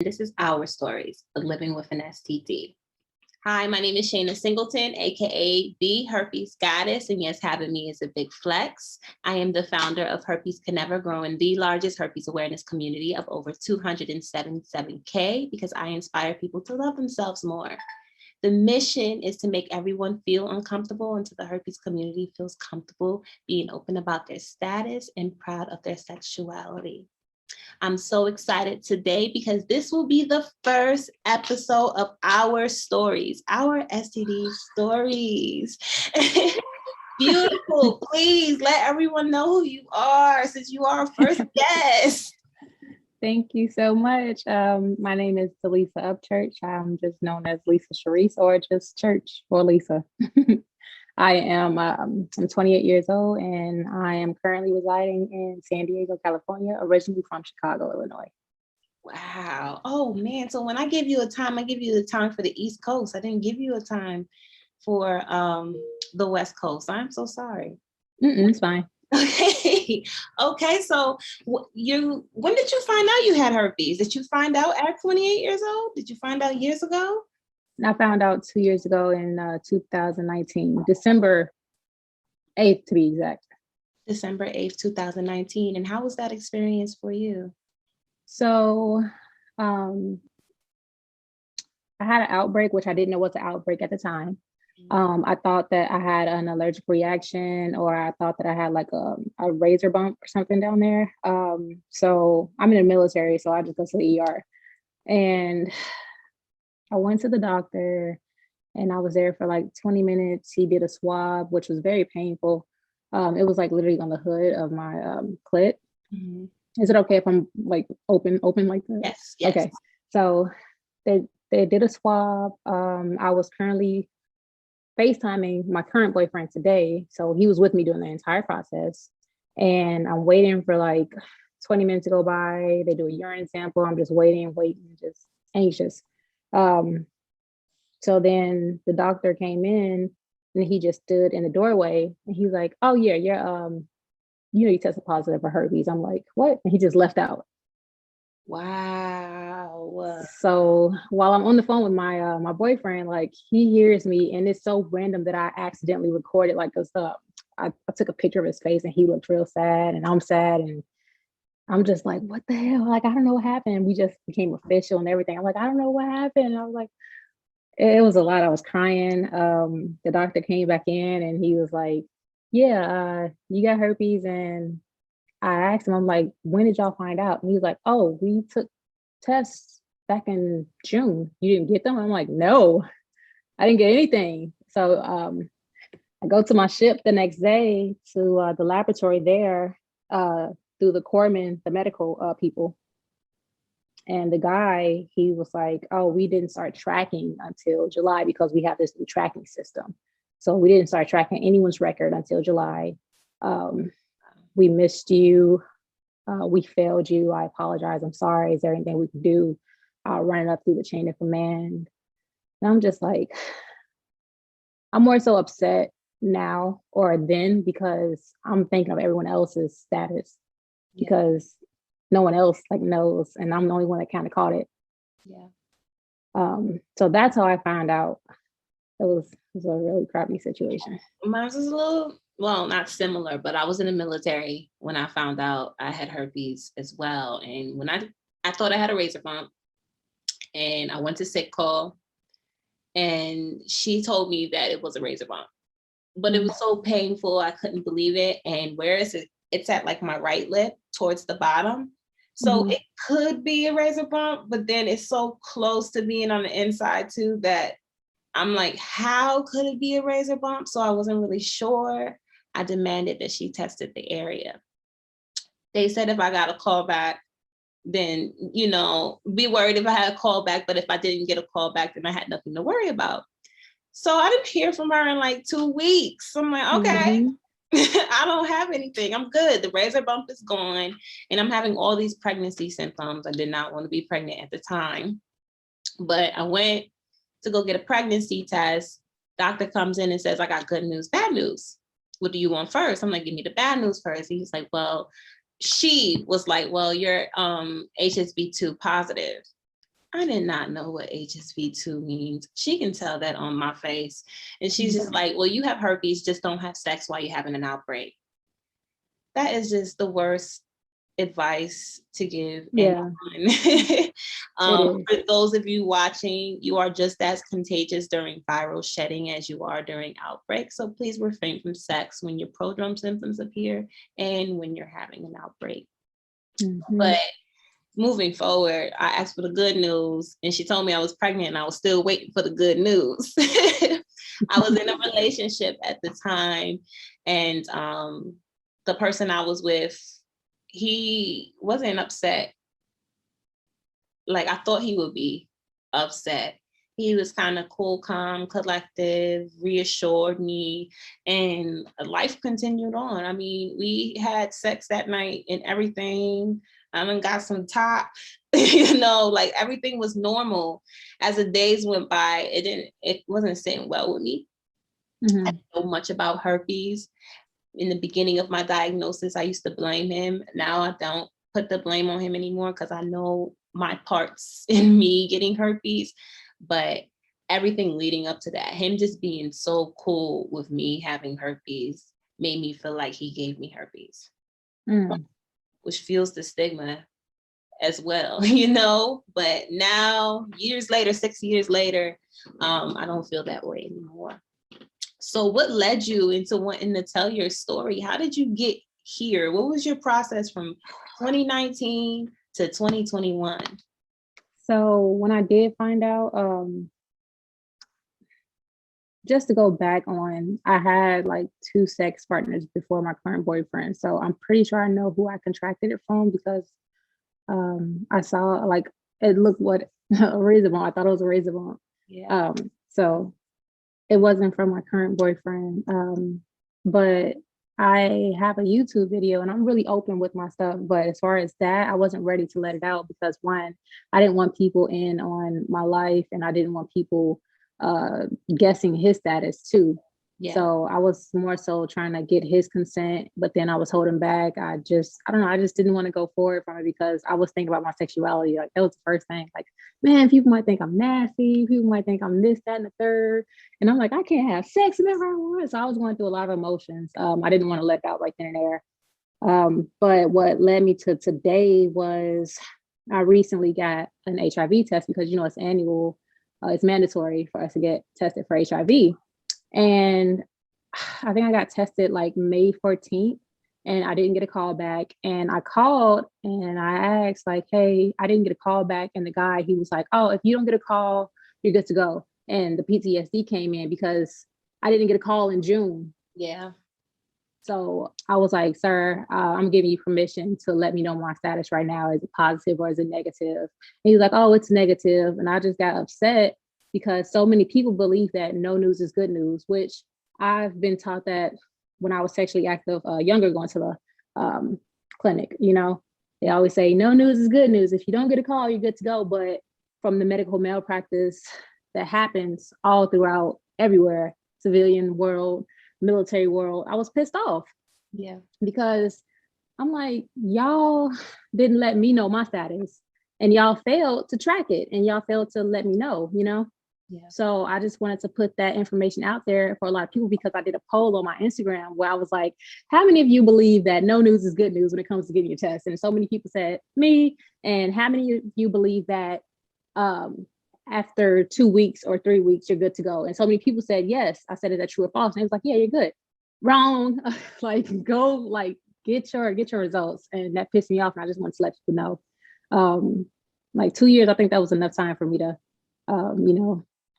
This is our stories of living with an STD. Hi, my name is Shayna Singleton, aka the Herpes Goddess, and yes, having me is a big flex. I am the founder of Herpes Can Never Grow, in the largest herpes awareness community of over 277K, because I inspire people to love themselves more. The mission is to make everyone feel uncomfortable until the herpes community feels comfortable being open about their status and proud of their sexuality. I'm so excited today because this will be the first episode of our stories, our STD stories. Beautiful. Please let everyone know who you are since you are our first guest. Thank you so much. My name is Talisa Upchurch. I'm just known as Lisa Sherice, or just Church or Lisa. I am I'm 28 years old, and I am currently residing in San Diego, California, originally from Chicago, Illinois. Wow. Oh man. So when I give you a time, I give you the time for the East Coast. I didn't give you a time for the West Coast. I'm so sorry. It's fine. Okay. Okay. So when did you find out you had herpes? Did you find out at 28 years old? Did you find out years ago? I found out 2 years ago in 2019, December 8th to be exact. December 8th, 2019. And how was that experience for you? So I had an outbreak, which I didn't know was an outbreak at the time. I thought that I had an allergic reaction, or I thought that I had like a razor bump or something down there. So I'm in the military, so I just go to the ER. And I went to the doctor, and I was there for like 20 minutes. He did a swab, which was very painful. It was like literally on the hood of my clit. Mm-hmm. Is it okay if I'm like open like that? Yes, yes. Okay. So they did a swab. I was currently FaceTiming my current boyfriend today. So he was with me during the entire process. And I'm waiting for like 20 minutes to go by. They do a urine sample. I'm just waiting, just anxious. So then the doctor came in, and he just stood in the doorway, and he was like, "Oh yeah, you're you tested positive for herpes." I'm like, "What?" And he just left out. Wow. So while I'm on the phone with my my boyfriend, like he hears me, and it's so random that I accidentally recorded like this up. I took a picture of his face, and he looked real sad, and I'm sad, and I'm just like, what the hell? Like, I don't know what happened. We just became official and everything. I'm like, I don't know what happened. And I was like, it was a lot. I was crying. The doctor came back in, and he was like, yeah, you got herpes. And I asked him, I'm like, when did y'all find out? And he was like, oh, we took tests back in June. You didn't get them? I'm like, no, I didn't get anything. So I go to my ship the next day to the laboratory there, through the corpsman, the medical people. And the guy, he was like, oh, we didn't start tracking until July because we have this new tracking system. So we didn't start tracking anyone's record until July. We missed you. We failed you. I apologize. I'm sorry. Is there anything we can do? I'll run it up through the chain of command. And I'm just like, I'm more so upset now or then because I'm thinking of everyone else's status, because no one else like knows, and I'm the only one that kind of caught it. Yeah. So that's how I found out. It was a really crappy situation. Mine was a little, well, not similar, but I was in the military when I found out I had herpes as well. And when I thought I had a razor bump, and I went to sick call, and she told me that it was a razor bump, but it was so painful. I couldn't believe it. And where is it? It's at like my right lip towards the bottom. So it could be a razor bump, but then it's so close to being on the inside too that I'm like, how could it be a razor bump? So I wasn't really sure. I demanded that she tested the area. They said if I got a call back, then, be worried if I had a call back. But if I didn't get a call back, then I had nothing to worry about. So I didn't hear from her in like 2 weeks. I'm like, okay. I don't have anything. I'm good. The razor bump is gone. And I'm having all these pregnancy symptoms. I did not want to be pregnant at the time. But I went to go get a pregnancy test. Doctor comes in and says, I got good news, bad news. What do you want first? I'm like, give me the bad news first. He's like, well, she was like, well, you're HSV2 positive. I did not know what HSV2 means. She can tell that on my face. And she's just like, well, you have herpes, just don't have sex while you're having an outbreak. That is just the worst advice to give Yeah, anyone. it For those of you watching, you are just as contagious during viral shedding as you are during outbreak. So please refrain from sex when your prodrome symptoms appear and when you're having an outbreak. is. But moving forward, I asked for the good news and she told me I was pregnant and I was still waiting for the good news. I was in a relationship at the time, and the person I was with, he wasn't upset. Like I thought he would be upset. He was kind of cool, calm, collective, reassured me, and life continued on. I mean, we had sex that night and everything. And got some top, like everything was normal. As the days went by, it wasn't sitting well with me. I didn't know much about herpes. In the beginning of my diagnosis, I used to blame him. Now I don't put the blame on him anymore because I know my parts in me getting herpes. But everything leading up to that, him just being so cool with me having herpes made me feel like he gave me herpes, which fuels the stigma as well, but now years later, 6 years later, I don't feel that way anymore. So what led you into wanting to tell your story? How did you get here? What was your process from 2019 to 2021? So when I did find out, just to go back on, I had like 2 sex partners before my current boyfriend. So I'm pretty sure I know who I contracted it from because I saw like it looked what a razor bump. I thought it was a razor bump. Yeah. So it wasn't from my current boyfriend. But I have a YouTube video and I'm really open with my stuff. But as far as that, I wasn't ready to let it out because one, I didn't want people in on my life and I didn't want people guessing his status too. Yeah. So I was more so trying to get his consent, but then I was holding back. I don't know, I just didn't want to go forward from it because I was thinking about my sexuality. Like that was the first thing. Like, man, people might think I'm nasty. People might think I'm this, that, and the third. And I'm like, I can't have sex whenever I want. So I was going through a lot of emotions. I didn't want to let it out right then and there. But what led me to today was I recently got an HIV test because, it's annual. It's mandatory for us to get tested for HIV. And I think I got tested like May 14th and I didn't get a call back. And I called and I asked like, hey, I didn't get a call back. And the guy, he was like, oh, if you don't get a call, you're good to go. And the PTSD came in because I didn't get a call in June. Yeah. So I was like, sir, I'm giving you permission to let me know my status right now. Is it positive or is it negative? And he's like, oh, it's negative. And I just got upset because so many people believe that no news is good news, which I've been taught that when I was sexually active, younger, going to the clinic, they always say no news is good news. If you don't get a call, you're good to go. But from the medical malpractice that happens all throughout everywhere, civilian world, military world, I was pissed off. Yeah. Because I'm like, y'all didn't let me know my status and y'all failed to track it and y'all failed to let me know, Yeah. So I just wanted to put that information out there for a lot of people because I did a poll on my Instagram where I was like, how many of you believe that no news is good news when it comes to getting your test? And so many people said me. And how many of you believe that after 2 weeks or 3 weeks, you're good to go? And so many people said yes. I said, is that true or false? And it was like, yeah, you're good. Wrong. Like, go, like, get your results. And that pissed me off. And I just wanted to let people know. Like 2 years, I think that was enough time for me to,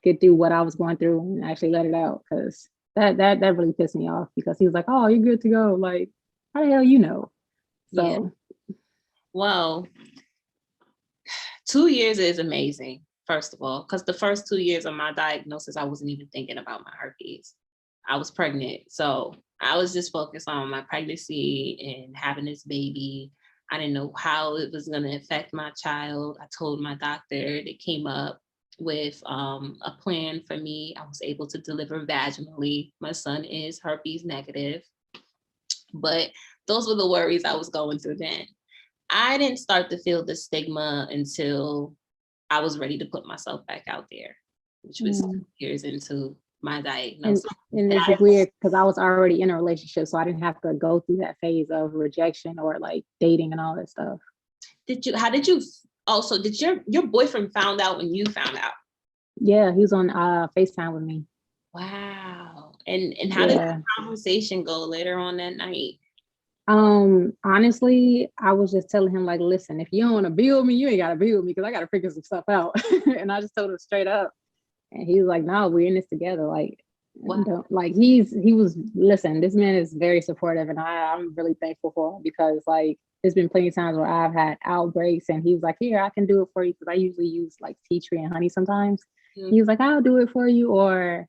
get through what I was going through and actually let it out. Because that really pissed me off because he was like, oh, you're good to go. Like, how the hell you know? So, yeah. Well, 2 years is amazing. First of all, because the first 2 years of my diagnosis, I wasn't even thinking about my herpes. I was pregnant. So I was just focused on my pregnancy and having this baby. I didn't know how it was going to affect my child. I told my doctor, they came up with a plan for me. I was able to deliver vaginally. My son is herpes negative. But those were the worries I was going through then. I didn't start to feel the stigma until I was ready to put myself back out there, which was years into my diagnosis. And it's weird because I was already in a relationship, so I didn't have to go through that phase of rejection or like dating and all that stuff. How did you also, did your boyfriend found out when you found out? Yeah, he was on FaceTime with me. Wow. And how did the conversation go later on that night? Honestly, I was just telling him, like, listen, if you don't want to be with me, you ain't gotta be with me because I gotta figure some stuff out. And I just told him straight up. And he was like, no, we're in this together. Like, wow. Like he was, listen, this man is very supportive, and I'm really thankful for him because like there's been plenty of times where I've had outbreaks and he was like, here, I can do it for you, because I usually use like tea tree and honey sometimes. He was like, I'll do it for you. Or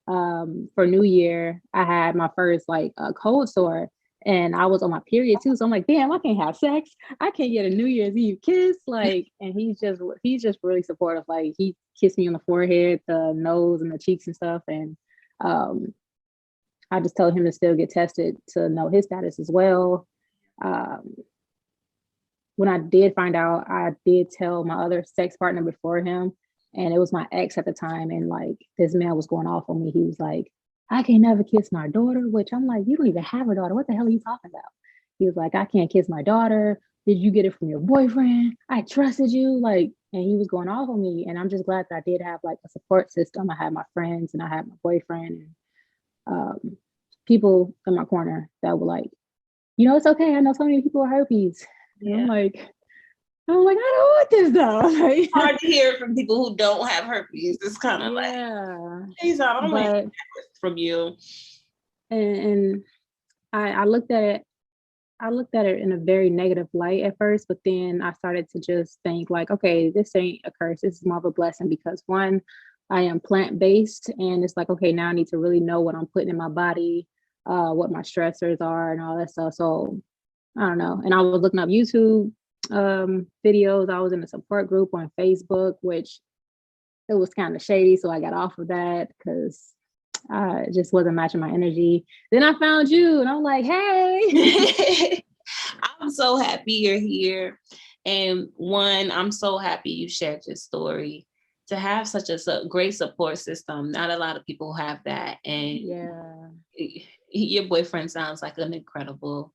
for New Year, I had my first like cold sore and I was on my period too. So I'm like, damn, I can't have sex. I can't get a New Year's Eve kiss. Like, and he's just really supportive. Like he kissed me on the forehead, the nose and the cheeks and stuff. And I just told him to still get tested to know his status as well. When I did find out, I did tell my other sex partner before him, and it was my ex at the time. And like, this man was going off on me. He was like, I can't never kiss my daughter, which I'm like, you don't even have a daughter. What the hell are you talking about? He was like, I can't kiss my daughter. Did you get it from your boyfriend? I trusted you. Like, and he was going off on me. And I'm just glad that I did have like a support system. I had my friends and I had my boyfriend and people in my corner that were like, you know, it's okay. I know so many people with herpes. And I'm like, I don't want this though. Like, it's hard to hear from people who don't have herpes. It's kind of like, hey, I don't want from you. And I looked at it. I looked at it in a very negative light at first, but then I started to just think like, okay, this ain't a curse. This is more of a blessing because one, I am plant-based, and it's like, okay, now I need to really know what I'm putting in my body, what my stressors are and all that stuff. So I don't know. And I was looking up YouTube videos. I was in a support group on Facebook, which it was kind of shady. So I got off of that because it just wasn't matching my energy. Then I found you and I'm like, hey. I'm so happy you're here. And one, I'm so happy you shared your story. To have such a great support system, not a lot of people have that. And your boyfriend sounds like an incredible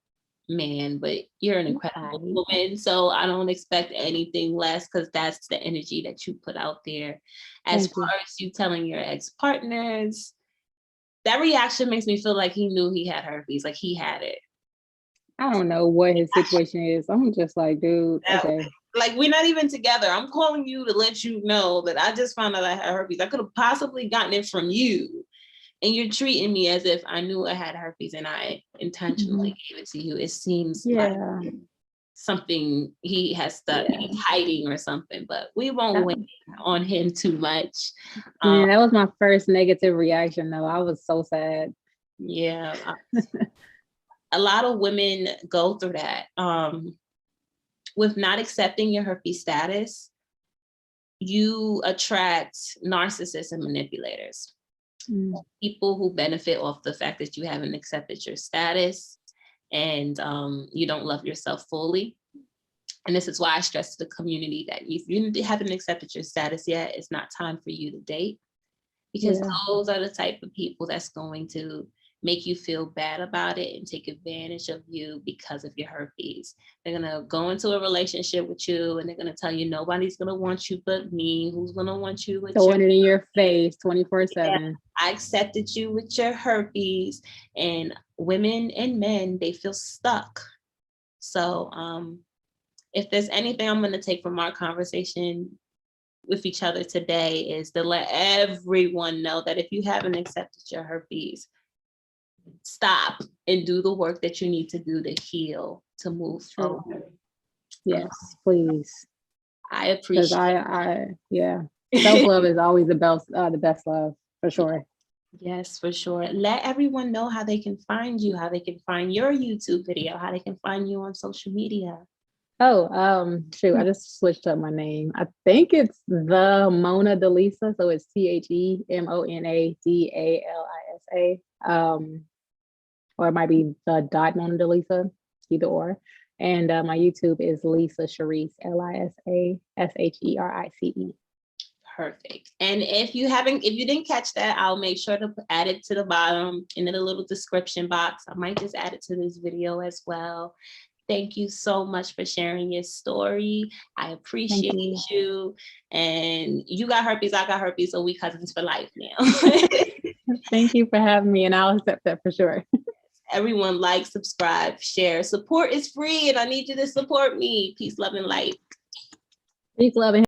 man, but you're an incredible woman. So I don't expect anything less because that's the energy that you put out there. As far as you telling your ex-partners, that reaction makes me feel like he knew he had herpes, like he had it. I don't know what his situation is. I'm just like, dude, okay. Like, we're not even together. I'm calling you to let you know that I just found out I had herpes. I could have possibly gotten it from you. And you're treating me as if I knew I had herpes and I intentionally gave it to you. It seems like something he has he's hiding or something, but we won't wait on him too much. That was my first negative reaction though. I was so sad. Yeah. A lot of women go through that. With not accepting your herpes status, you attract narcissists and manipulators. People who benefit off the fact that you haven't accepted your status and you don't love yourself fully. And this is why I stress to the community that if you haven't accepted your status yet, it's not time for you to date, because those are the type of people that's going to make you feel bad about it and take advantage of you because of your herpes. They're going to go into a relationship with you and they're going to tell you nobody's going to want you but me. Who's going to want you with throwing it in your face 24/7. I accepted you with your herpes. And women and men, they feel stuck. So if there's anything I'm going to take from our conversation with each other today is to let everyone know that if you haven't accepted your herpes, stop and do the work that you need to do to heal, to move forward. Yes, please. I appreciate self-love is always the best love, for sure. Yes, for sure. Let everyone know how they can find you, how they can find your YouTube video, how they can find you on social media. Shoot, I just switched up my name. I think it's the Mona Talisa, so it's TheMonadalisa. Or it might be the dot Mona Talisa, either or. And my YouTube is Lisa Sherice, LISASHERICE. Perfect. And if you didn't catch that, I'll make sure to add it to the bottom in the little description box. I might just add it to this video as well. Thank you so much for sharing your story. I appreciate you. And you got herpes, I got herpes, so we cousins for life now. Thank you for having me, and I'll accept that for sure. Everyone like, subscribe, share. Support is free, and I need you to support me. Peace, love, and light. Peace, love, and